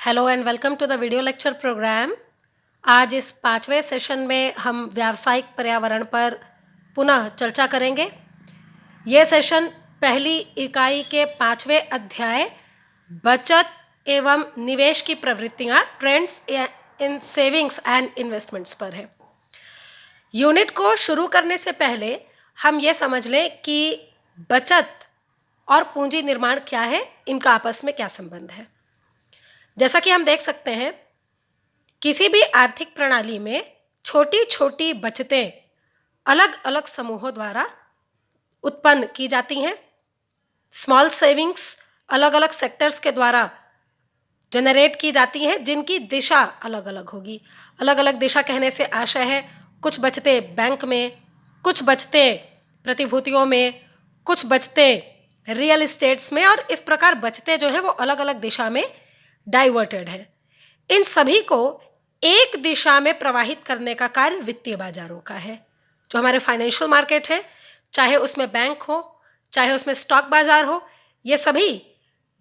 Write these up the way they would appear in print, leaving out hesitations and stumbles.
Hello and welcome to the video lecture programme. आज इस 5वें सेशन में हम व्यावसायिक पर्यावरण पर पुनः चर्चा करेंगे। ये सेशन पहली इकाई के 5वें अध्याय बचत एवं निवेश की प्रवृत्तियाँ trends in savings and investments पर है। यूनिट को शुरू करने से पहले हम ये समझ लें कि बचत और पूंजी निर्माण क्या है, इनका आपस में क्या संबंध है। जैसा कि हम देख सकते हैं, किसी भी आर्थिक प्रणाली में छोटी छोटी बचतें अलग अलग समूहों द्वारा उत्पन्न की जाती हैं। स्मॉल सेविंग्स अलग अलग सेक्टर्स के द्वारा जनरेट की जाती हैं, जिनकी दिशा अलग अलग होगी। अलग अलग दिशा कहने से आशय है कुछ बचतें बैंक में, कुछ बचतें प्रतिभूतियों में, कुछ बचतें रियल इस्टेट्स में, और इस प्रकार बचतें जो है वो अलग अलग दिशा में डाइवर्टेड है। इन सभी को एक दिशा में प्रवाहित करने का कार्य वित्तीय बाजारों का है। जो हमारे फाइनेंशियल मार्केट है, चाहे उसमें बैंक हो, चाहे उसमें स्टॉक बाजार हो, ये सभी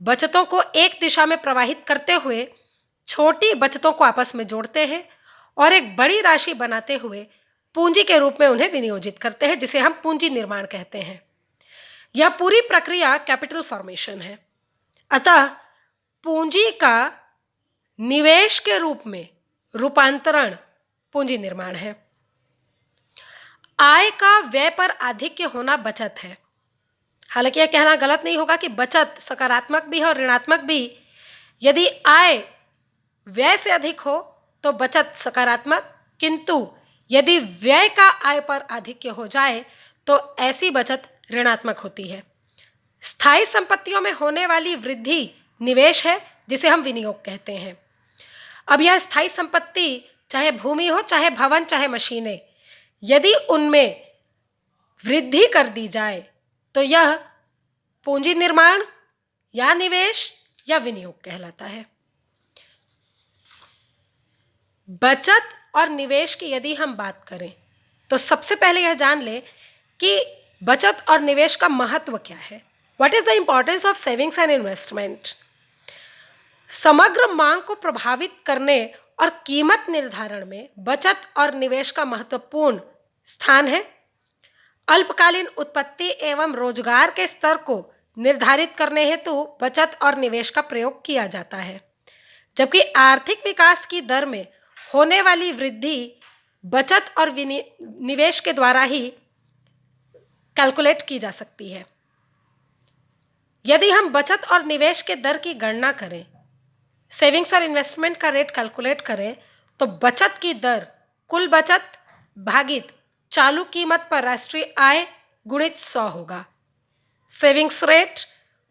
बचतों को एक दिशा में प्रवाहित करते हुए छोटी बचतों को आपस में जोड़ते हैं और एक बड़ी राशि बनाते हुए पूंजी के रूप में उन्हें विनियोजित करते हैं, जिसे हम पूंजी निर्माण कहते हैं। यह पूरी प्रक्रिया कैपिटल फॉर्मेशन है। अतः पूंजी का निवेश के रूप में रूपांतरण पूंजी निर्माण है। आय का व्यय पर आधिक्य होना बचत है। हालांकि यह कहना गलत नहीं होगा कि बचत सकारात्मक भी है और ऋणात्मक भी। यदि आय व्यय से अधिक हो तो बचत सकारात्मक, किंतु यदि व्यय का आय पर आधिक्य हो जाए तो ऐसी बचत ऋणात्मक होती है। स्थायी संपत्तियों में होने वाली वृद्धि निवेश है, जिसे हम विनियोग कहते हैं। अब यह स्थायी संपत्ति चाहे भूमि हो, चाहे भवन, चाहे मशीनें, यदि उनमें वृद्धि कर दी जाए तो यह पूंजी निर्माण या निवेश या विनियोग कहलाता है। बचत और निवेश की यदि हम बात करें तो सबसे पहले यह जान लें कि बचत और निवेश का महत्व क्या है। What is the importance of savings and investment? समग्र मांग को प्रभावित करने और कीमत निर्धारण में बचत और निवेश का महत्वपूर्ण स्थान है। अल्पकालीन उत्पत्ति एवं रोजगार के स्तर को निर्धारित करने हेतु बचत और निवेश का प्रयोग किया जाता है, जबकि आर्थिक विकास की दर में होने वाली वृद्धि बचत और निवेश के द्वारा ही कैलकुलेट की जा सकती है। यदि हम बचत और निवेश के दर की गणना करें, सेविंग्स और इन्वेस्टमेंट का रेट कैलकुलेट करें, तो बचत की दर कुल बचत भागित चालू कीमत पर राष्ट्रीय आय गुणित 100 होगा। Savings rate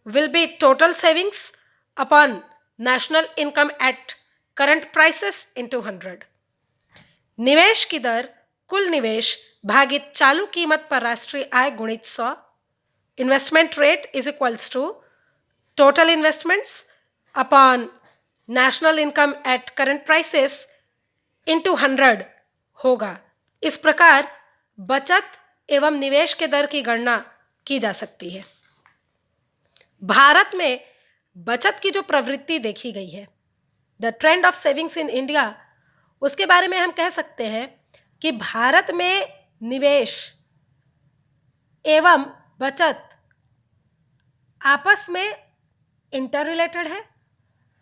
will be total savings upon national income at current prices into 100। निवेश की दर कुल निवेश भागित चालू कीमत पर राष्ट्रीय आय गुणित 100। Investment rate is equals to total investments upon national income at current prices into 100 होगा। इस प्रकार बचत एवं निवेश के दर की गणना की जा सकती है। भारत में बचत की जो प्रवृत्ति देखी गई है, the trend of savings in India, उसके बारे में हम कह सकते हैं कि भारत में निवेश एवं बचत आपस में इंटर रिलेटेड है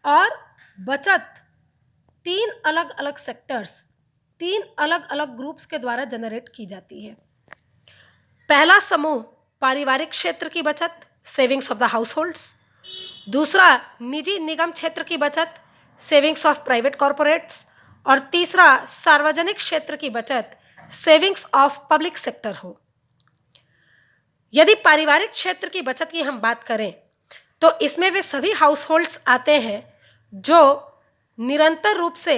और बचत 3 अलग अलग सेक्टर्स, 3 अलग अलग ग्रुप्स के द्वारा जनरेट की जाती है। पहला समूह पारिवारिक क्षेत्र की बचत, savings of the house holds. दूसरा निजी निगम क्षेत्र की बचत, सेविंग्स ऑफ प्राइवेट कॉरपोरेट्स। और तीसरा सार्वजनिक क्षेत्र की बचत, सेविंग्स ऑफ पब्लिक सेक्टर हो। यदि पारिवारिक क्षेत्र की बचत की हम बात करें तो इसमें वे सभी हाउस होल्ड्स आते हैं जो निरंतर रूप से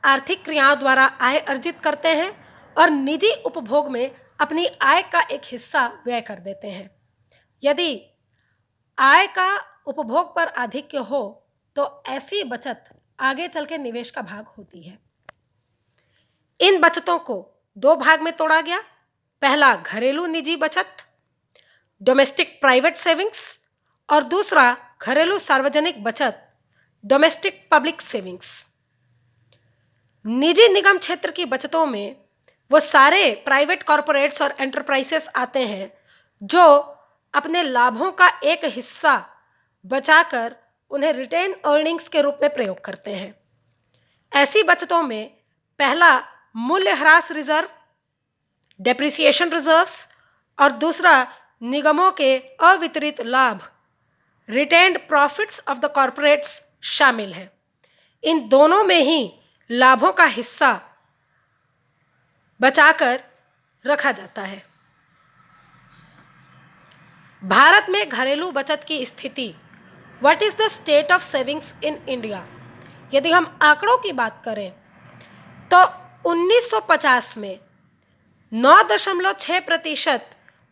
आर्थिक क्रियाओं द्वारा आय अर्जित करते हैं और निजी उपभोग में अपनी आय का एक हिस्सा व्यय कर देते हैं। यदि आय का उपभोग पर आधिक्य हो तो ऐसी बचत आगे चल के निवेश का भाग होती है। इन बचतों को 2 भाग में तोड़ा गया। पहला घरेलू निजी बचत, डोमेस्टिक प्राइवेट सेविंग्स, और दूसरा घरेलू सार्वजनिक बचत, डोमेस्टिक पब्लिक सेविंग्स। निजी निगम क्षेत्र की बचतों में वो सारे प्राइवेट कॉरपोरेट्स और एंटरप्राइजेस आते हैं जो अपने लाभों का एक हिस्सा बचाकर उन्हें रिटेन अर्निंग्स के रूप में प्रयोग करते हैं। ऐसी बचतों में पहला मूल्यह्रास रिजर्व, डेप्रिसिएशन रिजर्व्स, और दूसरा निगमों के अवितरित लाभ, retained profits of the corporates शामिल हैं। इन दोनों में ही लाभों का हिस्सा बचाकर रखा जाता है। भारत में घरेलू बचत की स्थिति, what is the state of savings in India? यदि हम आंकड़ों की बात करें तो 1950 में 9.6%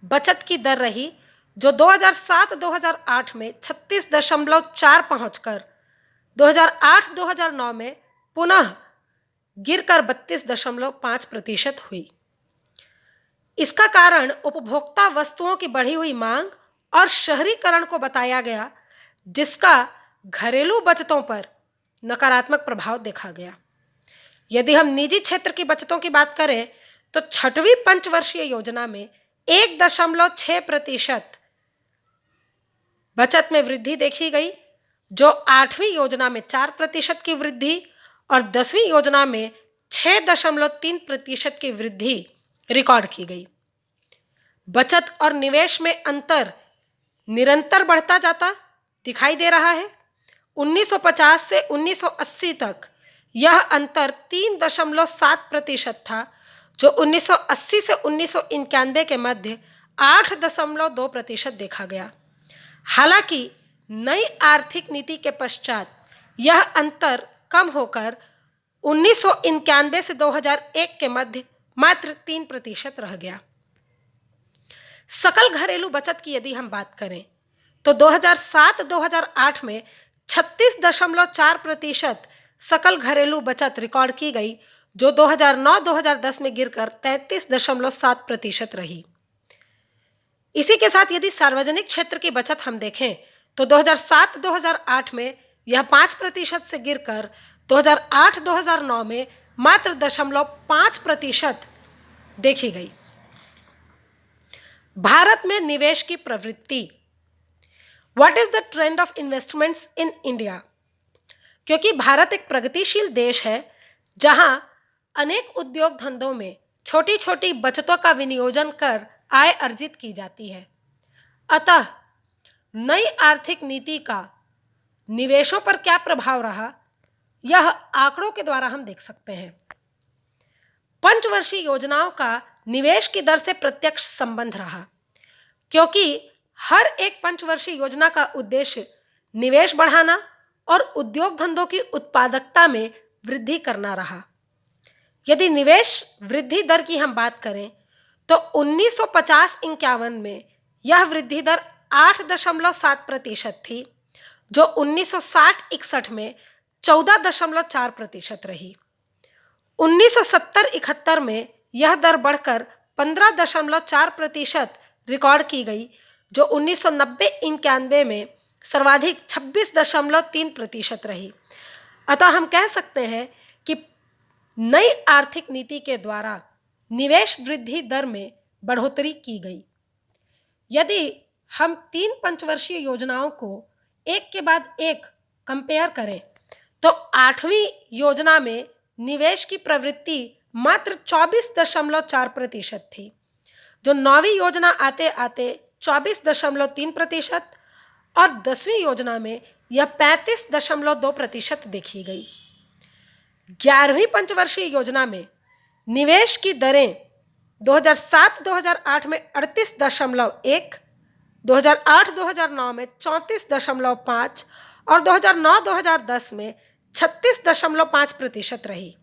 बचत की दर रही, जो 2007-2008 में 36.4 पहुंचकर 2008-2009 में पुनः गिरकर 32.5% हुई। इसका कारण उपभोक्ता वस्तुओं की बढ़ी हुई मांग और शहरीकरण को बताया गया, जिसका घरेलू बचतों पर नकारात्मक प्रभाव देखा गया। यदि हम निजी क्षेत्र की बचतों की बात करें तो 6वीं पंचवर्षीय योजना में 1.6% बचत में वृद्धि देखी गई, जो 8वीं योजना में 4% की वृद्धि और 10वीं योजना में 6.3% की वृद्धि रिकॉर्ड की गई। बचत और निवेश में अंतर निरंतर बढ़ता जाता दिखाई दे रहा है। 1950 से 1980 तक यह अंतर 3.7% था, जो 1980 से 1991 के मध्य 8.2% देखा गया। हालांकि नई आर्थिक नीति के पश्चात यह अंतर कम होकर 1991 से 2001 के मध्य मात्र 3% रह गया। सकल घरेलू बचत की यदि हम बात करें तो 2007-2008 में 36.4% सकल घरेलू बचत रिकॉर्ड की गई, जो 2009-2010 में गिरकर 33.7% रही। इसी के साथ यदि सार्वजनिक क्षेत्र की बचत हम देखें तो 2007-2008 में यह 5% से गिरकर 2008-2009 में मात्र 0.5% देखी गई। भारत में निवेश की प्रवृत्ति, what is the trend of investments in India? क्योंकि भारत एक प्रगतिशील देश है जहां अनेक उद्योग धंधों में छोटी छोटी बचतों का विनियोजन कर आय अर्जित की जाती है, अतः नई आर्थिक नीति का निवेशों पर क्या प्रभाव रहा, यह आंकड़ों के द्वारा हम देख सकते हैं। पंचवर्षीय योजनाओं का निवेश की दर से प्रत्यक्ष संबंध रहा, क्योंकि हर एक पंचवर्षीय योजना का उद्देश्य निवेश बढ़ाना और उद्योग धंधों की उत्पादकता में वृद्धि करना रहा। यदि निवेश वृद्धि दर की हम बात करें तो 1950-51 में यह वृद्धि दर 8.7% थी, जो 1960-61 में 14.4% रही। 1970-71 में यह दर बढ़कर 15.4% रिकॉर्ड की गई, जो 1990-91 में सर्वाधिक 26.3% रही। अतः हम कह सकते हैं कि नई आर्थिक नीति के द्वारा निवेश वृद्धि दर में बढ़ोतरी की गई। यदि हम 3 पंचवर्षीय योजनाओं को एक के बाद एक कंपेयर करें तो 8वीं योजना में निवेश की प्रवृत्ति मात्र 24.4% थी, जो 9वीं योजना आते आते 24.3% और 10वीं योजना में यह 35.2% देखी गई। 11वीं पंचवर्षीय योजना में निवेश की दरें 2007-2008 में 38.1, 2008-2009 में 34.5 और 2009-2010 में 36.5% रही।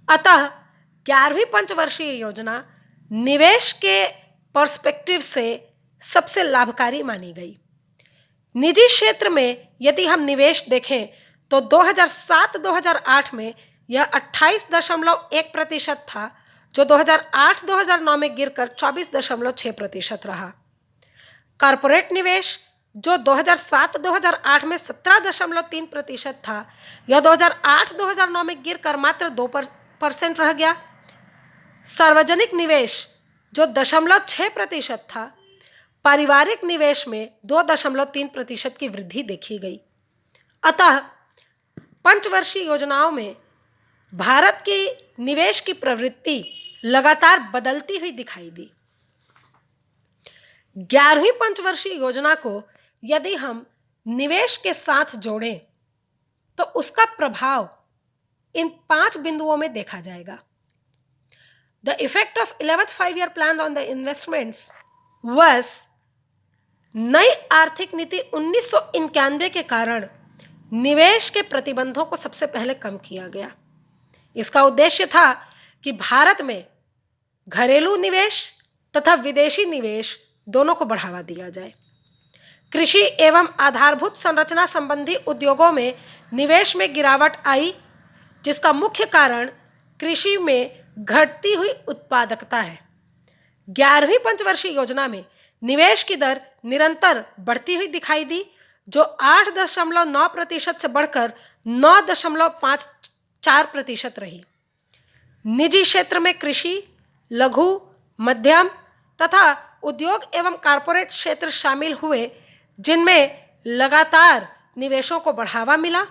अतः 11वीं पंचवर्षीय योजना निवेश के पर्सपेक्टिव से सबसे लाभकारी मानी गई। निजी क्षेत्र में यदि हम निवेश देखें तो 2007-2008 में यह 28.1% था, जो 2008-2009 में गिरकर 24.6% रहा। कॉरपोरेट निवेश जो 2007-2008 में 17.3% था, यह 2008-2009 में गिरकर मात्र 2% रह गया। सार्वजनिक निवेश जो 0.6% था, पारिवारिक निवेश में 2.3% की वृद्धि देखी गई। अतः पंचवर्षीय योजनाओं में भारत की निवेश की प्रवृत्ति लगातार बदलती हुई दिखाई दी। 11वीं पंचवर्षीय योजना को यदि हम निवेश के साथ जोड़ें तो उसका प्रभाव इन 5 बिंदुओं में देखा जाएगा। The effect of 11th 5-year plan on the investments was नई आर्थिक नीति 1991 के कारण निवेश के प्रतिबंधों को सबसे पहले कम किया गया। इसका उद्देश्य था कि भारत में घरेलू निवेश तथा विदेशी निवेश दोनों को बढ़ावा दिया जाए। कृषि एवं आधारभूत संरचना संबंधी उद्योगों में निवेश में गिरावट आई, जिसका मुख्य कारण कृषि में घटती हुई उत्पादकता है। 11वीं पंचवर्षीय योजना में निवेश की दर निरंतर बढ़ती हुई दिखाई दी, जो 8.9% से बढ़कर 9.54% रही। निजी क्षेत्र में कृषि, लघु, मध्यम तथा उद्योग एवं कॉरपोरेट क्षेत्र शामिल हुए, जिनमें लगातार निवेशों को बढ़ावा मिला।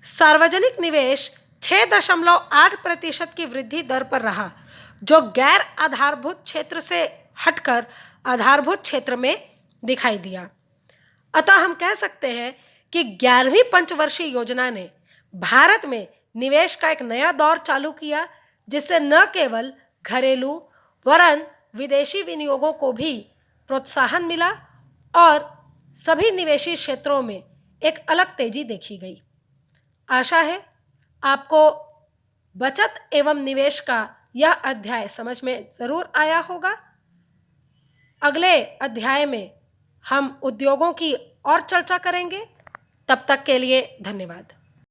सार्वजनिक निवेश 6.8% की वृद्धि दर पर रहा, जो गैर आधारभूत क्षेत्र से हटकर आधारभूत क्षेत्र में दिखाई दिया। अतः हम कह सकते हैं कि 11वीं पंचवर्षीय योजना ने भारत में निवेश का एक नया दौर चालू किया, जिससे न केवल घरेलू वरन विदेशी विनियोगों को भी प्रोत्साहन मिला और सभी निवेशी क्षेत्रों में एक अलग तेजी देखी गई। आशा है आपको बचत एवं निवेश का यह अध्याय समझ में ज़रूर आया होगा। अगले अध्याय में हम उद्योगों की और चर्चा करेंगे। तब तक के लिए धन्यवाद।